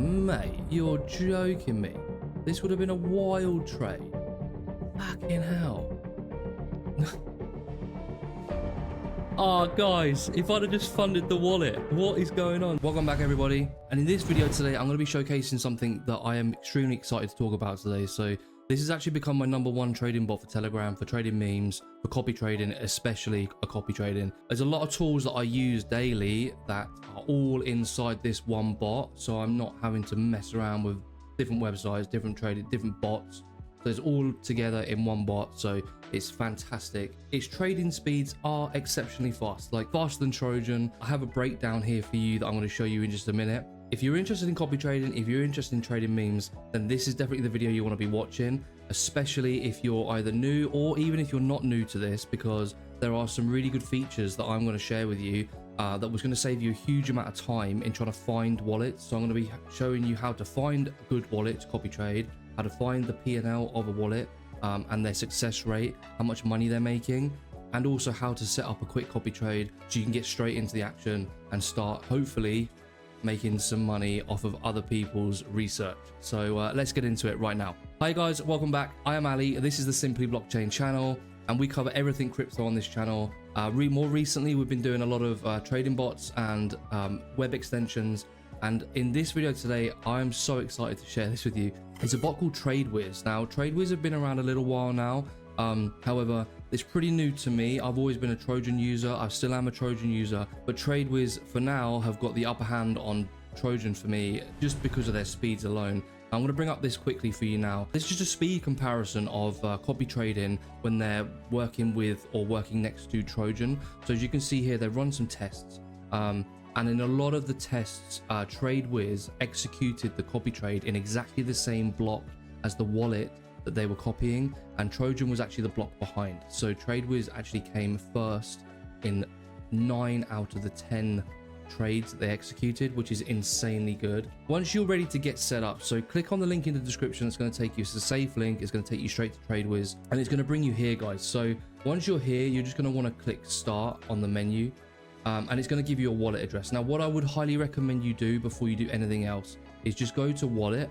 mate, you're joking me. This would have been a wild trade. Fucking hell. Oh, guys, if I'd have just funded the wallet, what is going on? Welcome back, everybody. And in this video today, I'm going to be showcasing something that I am extremely excited to talk about today. So this has actually become my #1 trading bot for Telegram, for trading memes, for copy trading, especially a copy trading. There's a lot of tools that I use daily that are all inside this one bot. So I'm not having to mess around with different websites, different trading, different bots. So it's all together in one bot, so it's fantastic. Its trading speeds are exceptionally fast, like faster than Trojan. I have a breakdown here for you that I'm going to show you in just a minute. If you're interested in copy trading, if you're interested in trading memes, then this is definitely the video you want to be watching, especially if you're either new or even if you're not new to this, because there are some really good features that I'm going to share with you that was going to save you a huge amount of time in trying to find wallets. So I'm going to be showing you how to find a good wallet to copy trade, how to find the P&L of a wallet and their success rate, how much money they're making, and also how to set up a quick copy trade so you can get straight into the action and start hopefully making some money off of other people's research. So let's get into it right now. Hi guys, welcome back. I am Ali. This is the Simply Blockchain channel, and we cover everything crypto on this channel. More recently, we've been doing a lot of trading bots and web extensions. And in this video today, I'm so excited to share this with you. It's a bot called TradeWiz. Now, TradeWiz have been around a little while now. However, it's pretty new to me. I've always been a Trojan user. I still am a Trojan user. But TradeWiz, for now, have got the upper hand on Trojan for me, just because of their speeds alone. I'm going to bring up this quickly for you now. This is just a speed comparison of copy trading when they're working with or working next to Trojan. So as you can see here, they've run some tests. And in a lot of the tests, TradeWiz executed the copy trade in exactly the same block as the wallet that they were copying, and Trojan was actually the block behind. So TradeWiz actually came first in 9 out of the 10 trades that they executed, which is insanely good. Once you're ready to get set up, so click on the link in the description. It's going to take you, it's a safe link, it's going to take you straight to TradeWiz, and it's going to bring you here, guys. So once you're here, you're just going to want to click start on the menu. And it's going to give you a wallet address. Now, what I would highly recommend you do before you do anything else is just go to wallet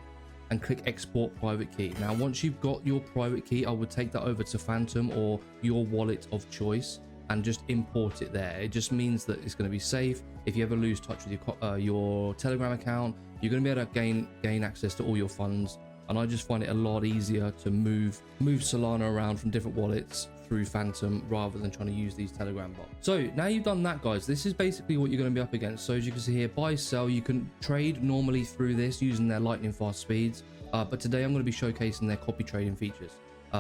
and click export private key. Now, once you've got your private key, I would take that over to Phantom or your wallet of choice and just import it there. It just means that it's going to be safe. If you ever lose touch with your Telegram account, you're going to be able to gain access to all your funds. And I just find it a lot easier to move Solana around from different wallets through Phantom rather than trying to use these Telegram bots. So now you've done that, guys, this is basically what you're going to be up against. So as you can see here, buy, sell, you can trade normally through this using their lightning fast speeds. But today I'm going to be showcasing their copy trading features.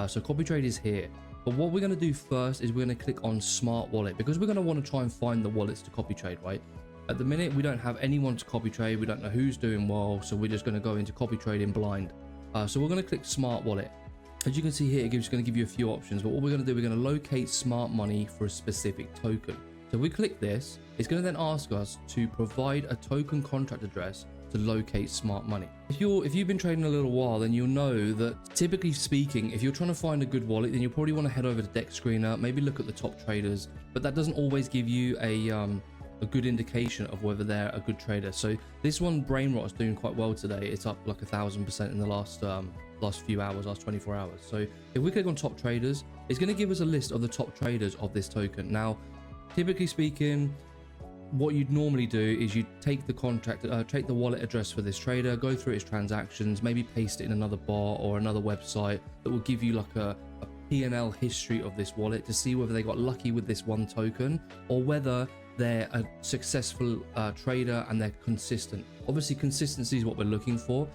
So copy trade is here. But what we're going to do first is we're going to click on smart wallet, because we're going to want to try and find the wallets to copy trade, right? At the minute, we don't have anyone to copy trade. We don't know who's doing well. So we're just going to go into copy trading blind. So we're going to click smart wallet. As you can see here, it's going to give you a few options, but what we're going to do, we're going to locate smart money for a specific token. So if we click this, it's going to then ask us to provide a token contract address to locate smart money. If you've been trading a little while, then you'll know that typically speaking, if you're trying to find a good wallet, then you'll probably want to head over to Deck Screener, maybe look at the top traders, but that doesn't always give you a good indication of whether they're a good trader. So this one, Brainrot, is doing quite well today. It's up like 1,000% in the last few hours, last 24 hours. So if we click on top traders, it's going to give us a list of the top traders of this token. Now, typically speaking, what you'd normally do is you take the contract, take the wallet address for this trader, go through its transactions, maybe paste it in another bot or another website that will give you like a P&L history of this wallet to see whether they got lucky with this one token or whether they're a successful trader and they're consistent. Obviously, consistency is what we're looking for.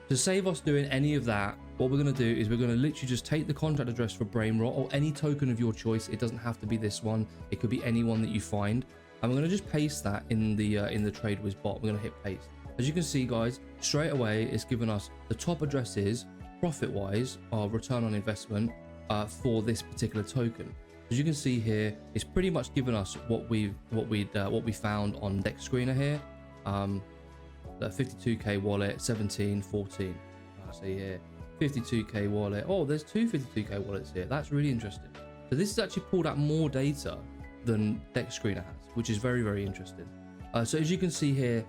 To save us doing any of that, what we're going to do is we're going to literally just take the contract address for Brainrot or any token of your choice. It doesn't have to be this one. It could be any one that you find. And we're going to just paste that in the TradeWiz bot. We're going to hit paste. As you can see, guys, straight away, it's given us the top addresses, profit-wise, our return on investment for this particular token. As you can see here, it's pretty much given us what we found on Deck Screener here. The 52k wallet, 17, 14. I see here, 52k wallet. Oh, there's two 52k wallets here. That's really interesting. So this has actually pulled out more data than Deck Screener has, which is very, very interesting. So as you can see here,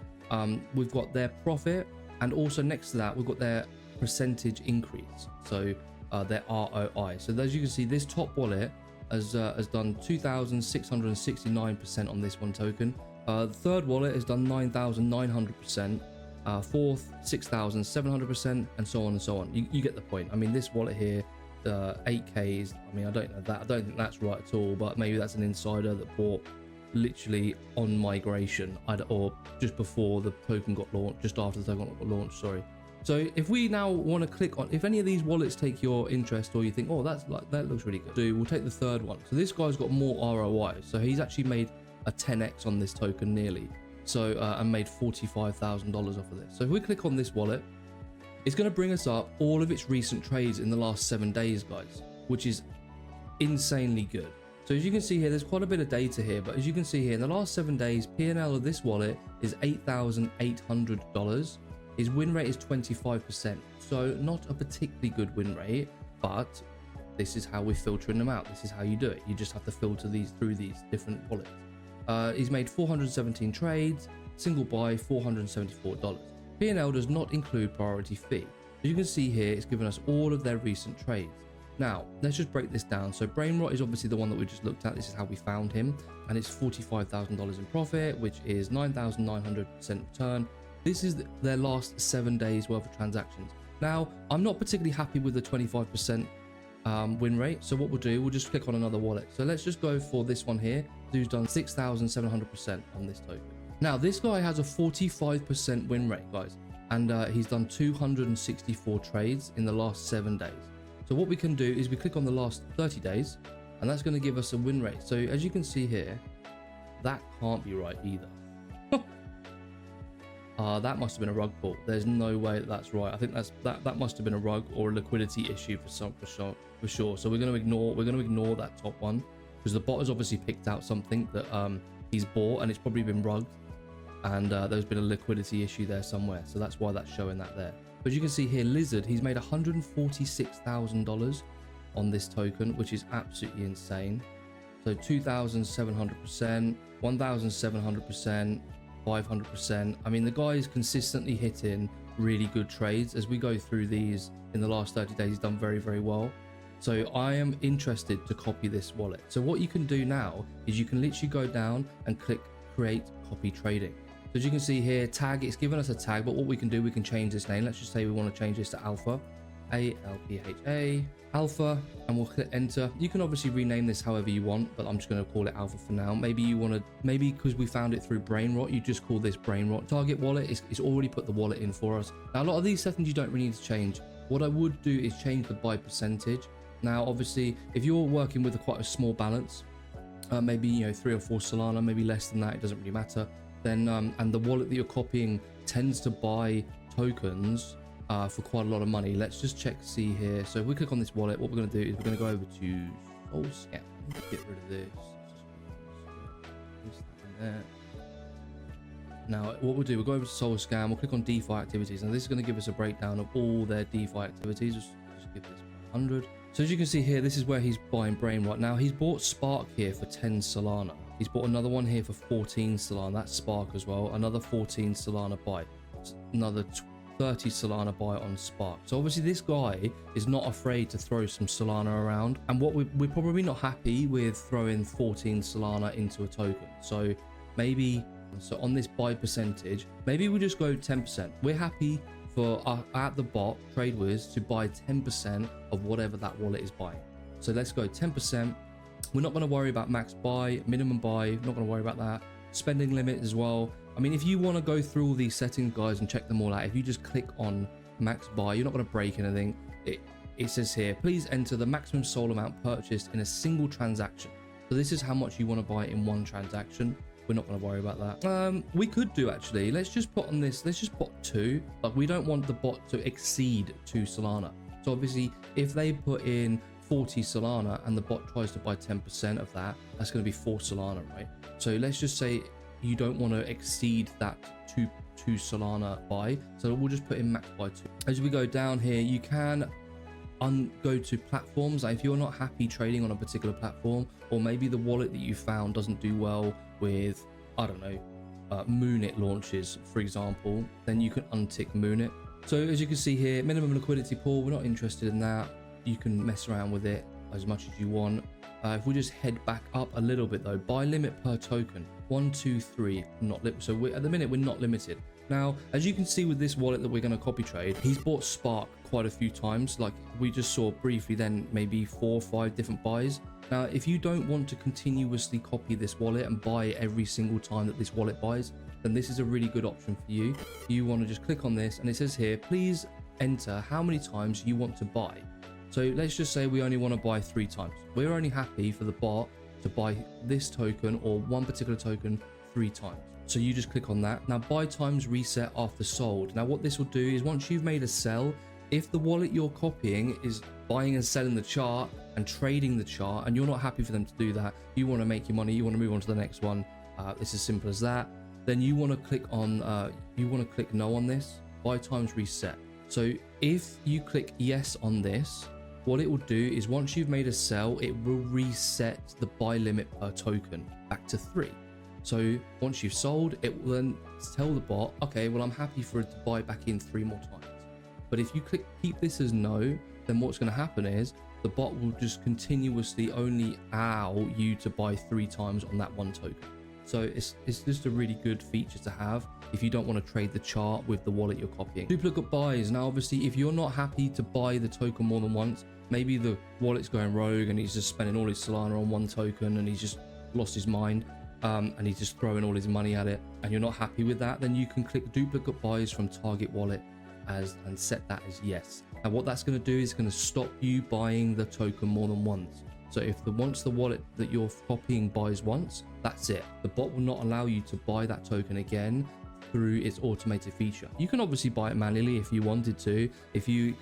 we've got their profit, And also next to that, we've got their percentage increase. So their ROI. So as you can see, this top wallet has done 2,669% on this one token. The third wallet has done 9,900%. Fourth, 6,700%, and so on and so on. You get the point. I mean, this wallet here, 8Ks. I mean, I don't know that. I don't think that's right at all. But maybe that's an insider that bought literally on migration, or just before the token got launched, just after the token got launched. Sorry. So if we now want to click on, if any of these wallets take your interest, or you think, oh, that looks really good, we'll take the third one. So this guy's got more ROI. So he's actually made a 10x on this token nearly. So and made $45,000 off of this. So if we click on this wallet, it's going to bring us up all of its recent trades in the last 7 days, guys, which is insanely good. So as you can see here, there's quite a bit of data here, but as you can see here, in the last 7 days, P&L of this wallet is $8,800. His win rate is 25%. So not a particularly good win rate, but this is how we're filtering them out. This is how you do it. You just have to filter these through these different wallets. He's made 417 trades, single buy $474. P&L does not include priority fee. As you can see here, it's given us all of their recent trades. Now, let's just break this down. So Brainrot is obviously the one that we just looked at. This is how we found him. And it's $45,000 in profit, which is 9,900% return. This is their last 7 days worth of transactions. Now, I'm not particularly happy with the 25% win rate. So what we'll do, we'll just click on another wallet. So let's just go for this one here, who's done 6,700% on this token. Now, this guy has a 45% win rate, guys. And he's done 264 trades in the last 7 days. So what we can do is we click on the last 30 days, and that's going to give us a win rate. So as you can see here, that can't be right either. That must have been a rug pull. There's no way that's right. I think that must have been a rug or a liquidity issue for sure. So we're going to ignore that top one, because the bot has obviously picked out something that he's bought, and it's probably been rugged, and there's been a liquidity issue there somewhere. So that's why that's showing that there. But you can see here, Lizard, he's made $146,000 on this token, which is absolutely insane. So 2,700%, 1,700%, 500%. I mean, the guy is consistently hitting really good trades. As we go through these in the last 30 days, he's done very, very well. So I am interested to copy this wallet. So what you can do now is you can literally go down and click create copy trading. So as you can see here, tag, it's given us a tag, but what we can do, we can change this name. Let's just say we want to change this to Alpha, ALPHA, Alpha, and we'll click enter. You can obviously rename this however you want, but I'm just going to call it Alpha for now. Maybe you want to, maybe because we found it through Brainrot, you just call this Brainrot. Target wallet, it's already put the wallet in for us. Now, a lot of these settings you don't really need to change. What I would do is change the buy percentage. Now, obviously, if you're working with quite a small balance, maybe 3 or 4 Solana, maybe less than that, it doesn't really matter. Then and the wallet that you're copying tends to buy tokens for quite a lot of money. Let's just check see here. So if we click on this wallet, what we're going to do is we're going to go over to Solana. Get rid of this. There. Now what we'll do, we'll go over to Solscan, we'll click on DeFi activities, and this is going to give us a breakdown of all their DeFi activities. Just give this 100. So as you can see here, this is where he's buying Brainrot. Now he's bought Spark here for 10 Solana. He's bought another one here for 14 Solana. That's Spark as well. Another 14 Solana buy. Another 30 Solana buy on Spark. So obviously this guy is not afraid to throw some Solana around. And what we're probably not happy with throwing 14 Solana into a token. So maybe, so on this buy percentage, maybe we just go 10%. We're happy for at the bot, TradeWiz, to buy 10% of whatever that wallet is buying. So let's go 10%. We're not going to worry about max buy, minimum buy, not going to worry about that. Spending limit as well. I mean, if you want to go through all these settings, guys, and check them all out, if you just click on max buy, you're not going to break anything. It says here, please enter the maximum SOL amount purchased in a single transaction. So this is how much you want to buy in one transaction. We're not going to worry about that. We could do actually, let's just put on this, let's just put 2. Like, we don't want the bot to exceed 2 Solana. So obviously if they put in 40 Solana and the bot tries to buy 10% of that, that's going to be 4 Solana, right? So let's just say you don't want to exceed that 2 Solana buy. So we'll just put in max buy 2. As we go down here, you can go to platforms. If you're not happy trading on a particular platform, or maybe the wallet that you found doesn't do well with, I don't know, Moonit launches, for example, then you can untick Moonit. So as you can see here, minimum liquidity pool, we're not interested in that. You can mess around with it as much as you want. If we just head back up a little bit though, buy limit per token, 1, 2, 3, not limit. So at the minute we're not limited. Now, as you can see with this wallet that we're going to copy trade, he's bought Spark quite a few times. Like we just saw briefly then, maybe 4 or 5 different buys. Now, if you don't want to continuously copy this wallet and buy every single time that this wallet buys, then this is a really good option for you. You want to just click on this and it says here, please enter how many times you want to buy. So let's just say we only want to buy 3 times. We're only happy for the bot to buy this token or one particular token 3 times. So you just click on that. Now buy times reset after sold. Now what this will do is once you've made a sell, if the wallet you're copying is buying and selling the chart and trading the chart and you're not happy for them to do that, you want to make your money, you want to move on to the next one, it's as simple as that, then you want to click on no on this, buy times reset. So if you click yes on this, what it will do is once you've made a sell, it will reset the buy limit per token back to 3. So once you've sold, it will then tell the bot, okay, well, I'm happy for it to buy back in 3 more times. But if you keep this as no, then what's going to happen is the bot will just continuously only allow you to buy 3 times on that one token. So it's just a really good feature to have if you don't want to trade the chart with the wallet you're copying. Duplicate buys. Now, obviously, if you're not happy to buy the token more than once, maybe the wallet's going rogue and he's just spending all his Solana on one token and he's just lost his mind and he's just throwing all his money at it, and you're not happy with that, then you can click duplicate buys from target wallet and set that as yes. And what that's going to do is going to stop you buying the token more than once. So if once the wallet that you're copying buys once, that's it. The bot will not allow you to buy that token again through its automated feature. You can obviously buy it manually if you wanted to. If you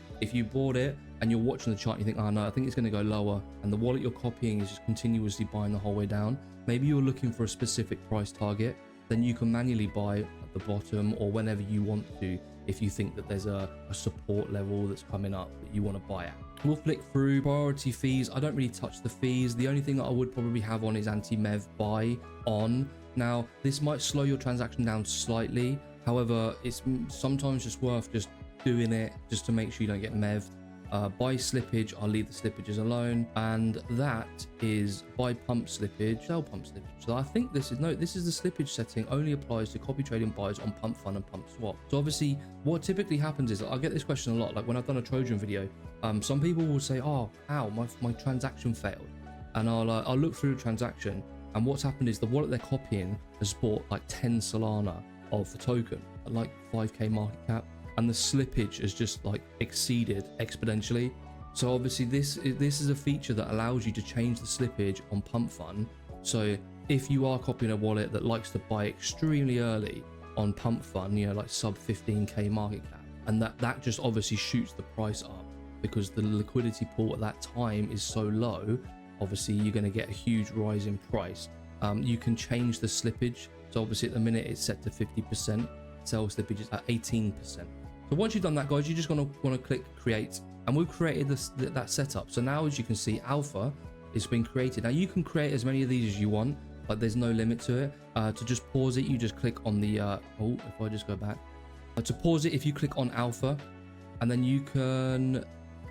bought it and you're watching the chart and you think, oh no, I think it's going to go lower, and the wallet you're copying is just continuously buying the whole way down, maybe you're looking for a specific price target, then you can manually buy at the bottom or whenever you want to, if you think that there's a support level that's coming up that you want to buy at. We'll flick through priority fees. I don't really touch the fees. The only thing that I would probably have on is anti-mev buy on. Now, this might slow your transaction down slightly. However, it's sometimes just worth just doing it just to make sure you don't get mev'd. Buy slippage, I'll leave the slippages alone, and that is buy pump slippage, sell pump slippage. So I think this is the slippage setting only applies to copy trading buys on pump fund and pump swap. So obviously what typically happens is, I get this question a lot, like when I've done a Trojan video, some people will say, oh, ow, my transaction failed, and I'll look through the transaction, and what's happened is the wallet they're copying has bought like 10 Solana of the token at like 5k market cap, and the slippage has just like exceeded exponentially. So obviously this is a feature that allows you to change the slippage on pump fund. So if you are copying a wallet that likes to buy extremely early on pump fund, you know, like sub 15k market cap, and that just obviously shoots the price up because the liquidity pool at that time is so low, obviously you're going to get a huge rise in price. You can change the slippage. So obviously at the minute it's set to 50%, sell slippage is at 18%. So once you've done that, guys, you're just want to click create, and we've created that setup. So now, as you can see, alpha is being created. Now you can create as many of these as you want, but there's no limit to it. To just pause it, you just click on the if I just go back to pause it, if you click on alpha, and then you can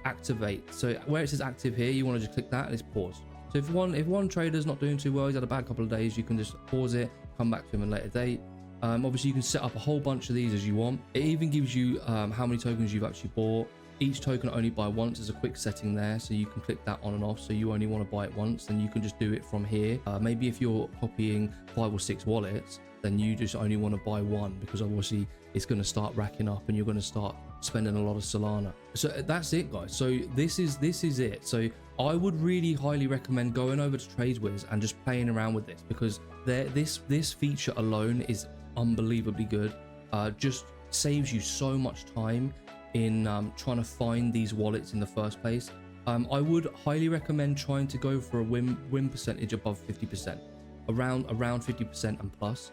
activate. So where it says active here, you want to just click that and it's paused. So if one trader's not doing too well, he's had a bad couple of days, you can just pause it, come back to him at a later date. Obviously you can set up a whole bunch of these as you want. It even gives you how many tokens you've actually bought. Each token only buy once. There's a quick setting there, so you can click that on and off. So you only want to buy it once, then you can just do it from here. Maybe if you're copying 5 or 6 wallets, then you just only want to buy one, because obviously it's going to start racking up and you're going to start spending a lot of Solana. So that's it, guys. So this is it. So I would really highly recommend going over to TradeWiz and just playing around with this, because this feature alone is unbelievably good. Just saves you so much time in trying to find these wallets in the first place. I would highly recommend trying to go for a win percentage above 50%, around 50% and plus.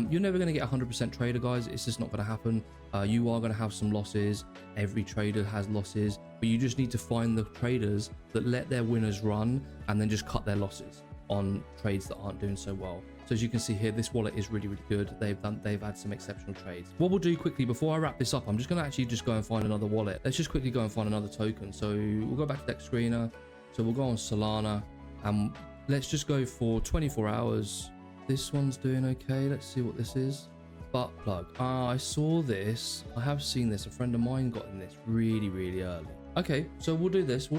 You're never going to get 100% trader, guys. It's just not going to happen. You are going to have some losses. Every trader has losses, but you just need to find the traders that let their winners run and then just cut their losses on trades that aren't doing so well. So as you can see here, this wallet is really, really good. They've had some exceptional trades. What we'll do quickly before I wrap this up, I'm just going to actually just go and find another wallet. Let's just quickly go and find another token. So we'll go back to Dex Screener. So we'll go on Solana and let's just go for 24 hours. This one's doing okay. Let's see what this is. Butt plug. I saw this. I have seen this. A friend of mine got in this really, really early. Okay, so we'll do this.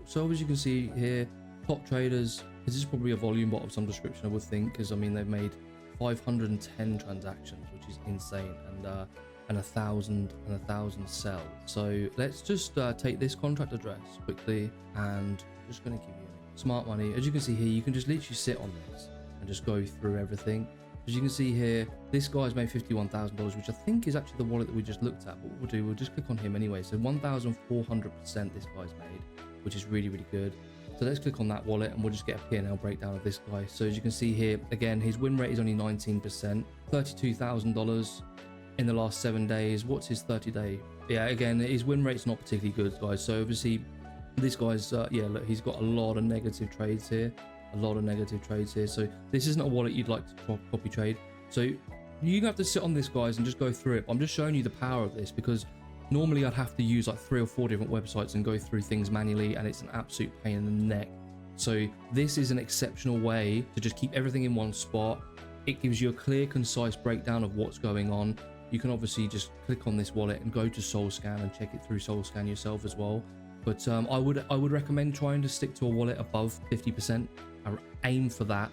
So as you can see here, top traders. This is probably a volume bot of some description, I would think, because I mean they've made 510 transactions, which is insane, and 1,000 sells. So let's just take this contract address quickly, and I'm just going to give you smart money. As you can see here, you can just literally sit on this and just go through everything. As you can see here, this guy's made $51,000, which I think is actually the wallet that we just looked at. But what we'll do, we'll just click on him anyway. So 1,400% this guy's made, which is really, really good. So let's click on that wallet and we'll just get a P&L breakdown of this guy. So as you can see here, again, his win rate is only 19%, $32,000 in the last 7 days. What's his 30-day? Yeah, again, his win rate's not particularly good, guys. So obviously, this guy's, yeah, look, he's got a lot of negative trades here. So this isn't a wallet you'd like to copy trade. So you have to sit on this, guys, and just go through it. I'm just showing you the power of this because normally I'd have to use like 3 or 4 different websites and go through things manually, and it's an absolute pain in the neck. So this is an exceptional way to just keep everything in one spot. It gives you a clear, concise breakdown of what's going on. You can obviously just click on this wallet and go to SoulScan and check it through SoulScan yourself as well. But I would recommend trying to stick to a wallet above 50%. Aim for that,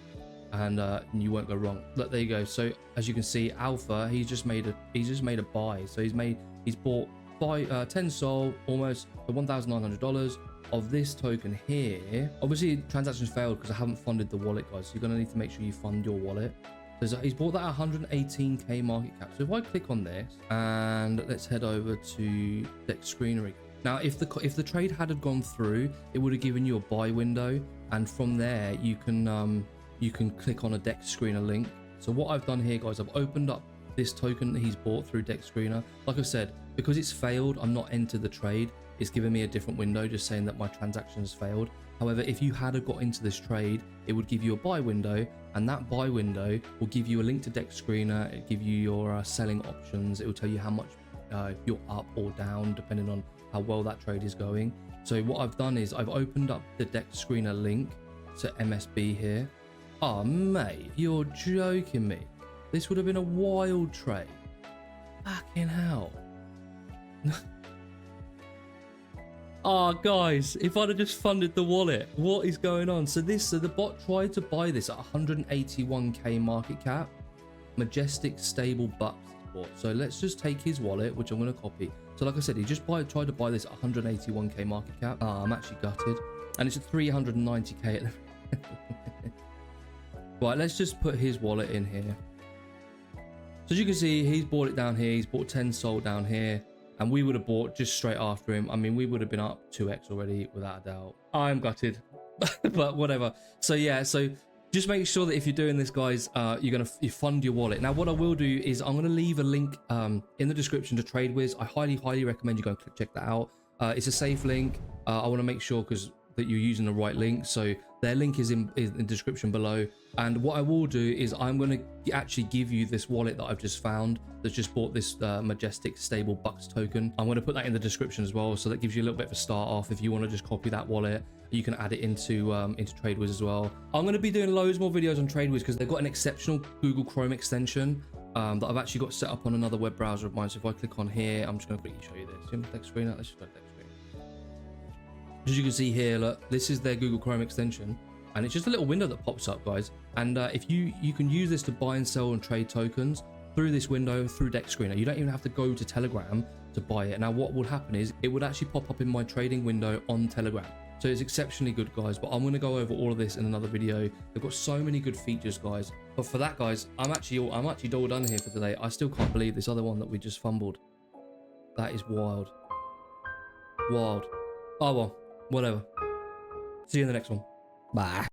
and you won't go wrong. Look, there you go. So as you can see, Alpha, he's just made a buy. So he's bought 10 Sol, almost for $1,900 of this token here. Obviously transactions failed because I haven't funded the wallet, guys, so you're gonna need to make sure you fund your wallet. So he's bought that at 118k market cap. So if I click on this and let's head over to Dex Screener. Now if the trade had gone through, it would have given you a buy window, and from there you can click on a Dex Screener link. So what I've done here, guys, I've opened up this token that he's bought through Dex Screener. Like I said, because it's failed, I'm not entered the trade. It's given me a different window just saying that my transaction has failed. However, if you had got into this trade, it would give you a buy window, and that buy window will give you a link to Dex Screener. It'll give you your selling options. It will tell you how much you're up or down depending on how well that trade is going. So what I've done is I've opened up the Dex Screener link to MSB here. Oh mate, you're joking me. This would have been a wild trade. Fucking hell. Oh guys, if I'd have just funded the wallet, what is going on? So the bot tried to buy this at 181k market cap. Majestic stable bucks. So let's just take his wallet, which I'm going to copy. So like I said, he just tried to buy this at 181k market cap. I'm actually gutted, and it's at 390k. Right, let's just put his wallet in here. So as you can see, he's bought it down here. He's bought 10 Sol down here, and we would have bought just straight after him. I mean, we would have been up 2x already without a doubt. I'm gutted, but whatever. So yeah, so just make sure that if you're doing this, guys, you fund your wallet. Now, what I will do is I'm going to leave a link in the description to TradeWiz. I highly recommend you go and check that out. It's a safe link. I want to make sure that you're using the right link. So their link is in the description below. And what I will do is I'm going to actually give you this wallet that I've just found that's just bought this Majestic Stable Bucks token. I'm going to put that in the description as well. So that gives you a little bit of a start off. If you want to just copy that wallet, you can add it into TradeWiz as well. I'm going to be doing loads more videos on TradeWiz because they've got an exceptional Google Chrome extension that I've actually got set up on another web browser of mine. So if I click on here, I'm just going to quickly show you this. Dex Screener. Let's just go to Dex Screener. As you can see here, look, this is their Google Chrome extension, and it's just a little window that pops up, guys. And if you can use this to buy and sell and trade tokens through this window through Dex Screener. You don't even have to go to Telegram to buy it. Now, what would happen is it would actually pop up in my trading window on Telegram. So it's exceptionally good, guys, but I'm going to go over all of this in another video. They've got so many good features, guys. But for that, guys, I'm actually all done here for today. I still can't believe this other one that we just fumbled. That is wild. Wild. Oh, well, whatever. See you in the next one. Bye.